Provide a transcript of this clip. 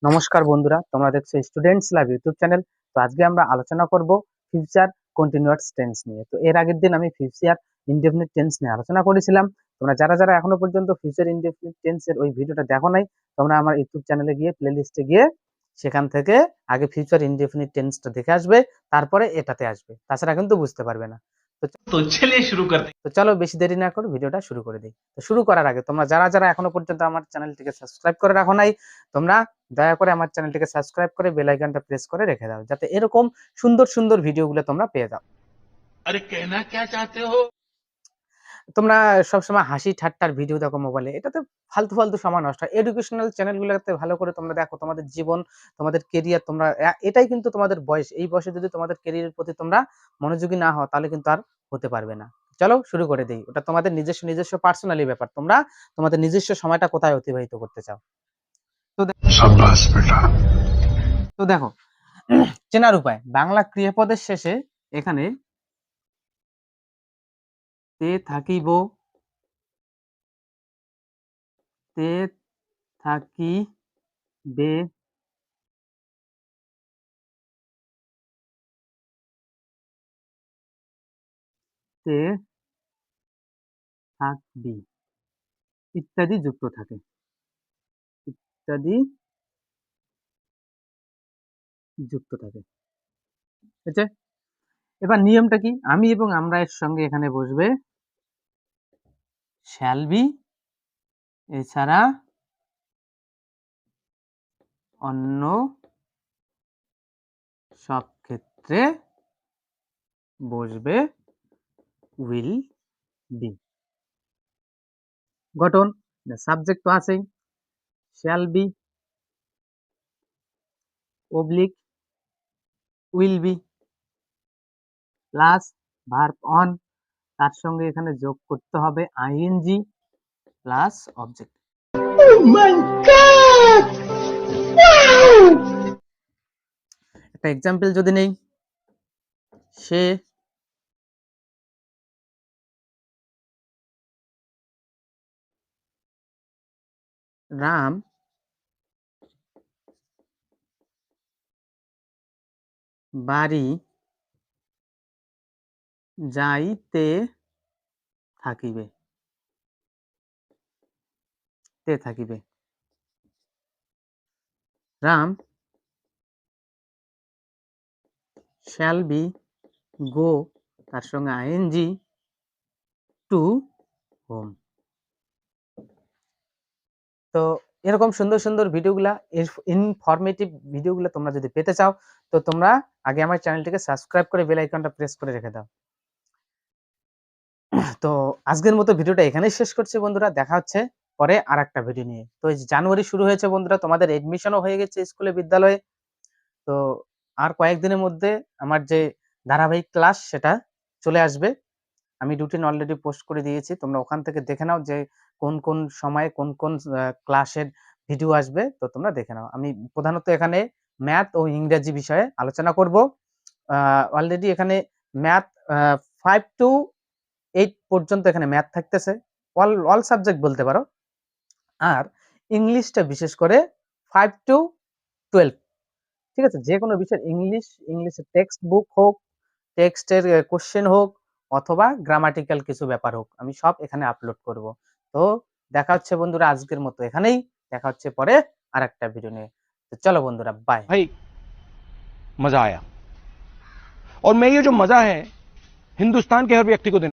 নমস্কার বন্ধুরা, তোমরা দেখছো স্টুডেন্টস লাইভ ইউটিউব চ্যানেল। তো আজকে আমরা আলোচনা করব ফিউচার কন্টিনিউয়াস টেন্স নিয়ে। তো এর আগের দিন আমি ফিউচার ইনডেফিনিট টেন্স নিয়ে আলোচনা করেছিলাম। তোমরা যারা যারা এখনো পর্যন্ত ফিউচার ইনডেফিনিট টেন্সের ওই ভিডিওটা দেখো নাই, তোমরা আমার ইউটিউব চ্যানেলে গিয়ে প্লেলিস্টে গিয়ে সেখান থেকে আগে ফিউচার ইনডেফিনিট টেন্সটা দেখে আসবে, তারপরে এটাতে আসবে, তাছাড়া কিন্তু বুঝতে পারবে না। তো চলিए শুরু করতে। তো চলো বেশি দেরি না করে ভিডিওটা শুরু করে দিই। তো শুরু করার আগে তোমরা যারা যারা এখনো পর্যন্ত আমার চ্যানেলটিকে সাবস্ক্রাইব করে রাখো নাই, তোমরা দয়া করে আমার চ্যানেলটিকে সাবস্ক্রাইব করে বেল আইকনটা প্রেস করে রেখে দাও, যাতে এরকম সুন্দর সুন্দর ভিডিওগুলো তোমরা পেয়ে যাও। আরে कहना क्या चाहते हो? তোমরা সবসময় হাসি ঠাট্টার ভিডিও দেখো মোবাইলে, এটাতে ফালতু ফালতু সময় নষ্ট হয়। এডুকেশনাল চ্যানেলগুলোতে ভালো করে তোমরা দেখো, তোমাদের জীবন, তোমাদের কেরিয়ার, তোমরা এটাই কিন্তু তোমাদের বয়স। এই বয়সে যদি তোমাদের কেরিয়ারের প্রতি তোমরা মনোযোগী না হও, তাহলে কিন্তু আর হতে পারবে না। চলো শুরু করে দেই। ওটা তোমাদের নিজস্ব নিজস্ব পার্সোনালি ব্যাপার, তোমরা তোমাদের নিজস্ব সময়টা কোথায় অতিবাহিত করতে চাও। তো সাব্বাস বেটা। তো দেখো, চেনার উপায়, বাংলা ক্রিয়াপদের শেষে এখানে তে থাকিব, তে থাকিবে, তে থাকবি ইত্যাদি যুক্ত থাকে, ইত্যাদি যুক্ত থাকে। ঠিক আছে, এবার নিয়মটা কি, আমি এবং আমরা এর সঙ্গে এখানে বসবে শ্যাল বি, এছাড়া অন্য সব ক্ষেত্রে বসবে উইল বি। গঠন, সাবজেক্ট তো আছেই, shall be oblique will be plus verb on, তার সঙ্গে এখানে যোগ করতে হবে আইএনজি প্লাস অবজেক্ট। একটা এক্সাম্পল যদি নেই, সে রাম বাড়ি যাইতে থাকিবে, তে থাকিবে। রাম শ্যাল বি গো, তার সঙ্গে আইএনজি টু হোম। তো এরকম সুন্দর সুন্দর ভিডিওগুলা, ইনফরমেটিভ ভিডিওগুলো তোমরা যদি পেতে চাও, তো তোমরা আগে আমার চ্যানেলটিকে সাবস্ক্রাইব করে বেল আইকনটা প্রেস করে রেখে দাও। তো আজকের মতো ভিডিওটা এখানেই শেষ করছি বন্ধুরা, দেখা হচ্ছে পরে আর একটা ভিডিও নিয়ে। তো এই জানুয়ারি শুরু হয়েছে বন্ধুরা, তোমাদের এডমিশনও হয়ে গেছে স্কুলে, বিদ্যালয়ে। তো আর কয়েকদিনের মধ্যে আমার যে ধারাবাহিক ক্লাস সেটা চলে আসবে। আমি রুটিন অলরেডি পোস্ট করে দিয়েছি, তোমরা ওখান থেকে দেখে নাও যে কোন কোন সময়ে কোন কোন ক্লাসের ভিডিও আসবে, তো তোমরা দেখে নাও। আমি প্রধানত এখানে ম্যাথ ও ইংরেজি বিষয়ে আলোচনা করব। অলরেডি এখানে ম্যাথ 5 to 8 পর্যন্ত এখানে ম্যাথ থাকতেছে, অল সাবজেক্ট বলতে পারো। আর ইংলিশটা বিশেষ করে 5 to 12। ঠিক আছে, যে কোনো বিষয়, ইংলিশের টেক্সট বুক হোক, টেক্সটের কোশ্চেন হোক, অথবা গ্রামাটিক্যাল কিছু ব্যাপার হোক, আমি সব এখানে আপলোড করব। তো দেখা হচ্ছে বন্ধুরা আজকের মতো এখানেই, দেখা হচ্ছে পরে আরেকটা ভিডিও নিয়ে। তো চলো বন্ধুরা, বাই। भाई मजा आया। और मैं ये जो मजा है हिंदुस्तान के हर व्यक्ति को देना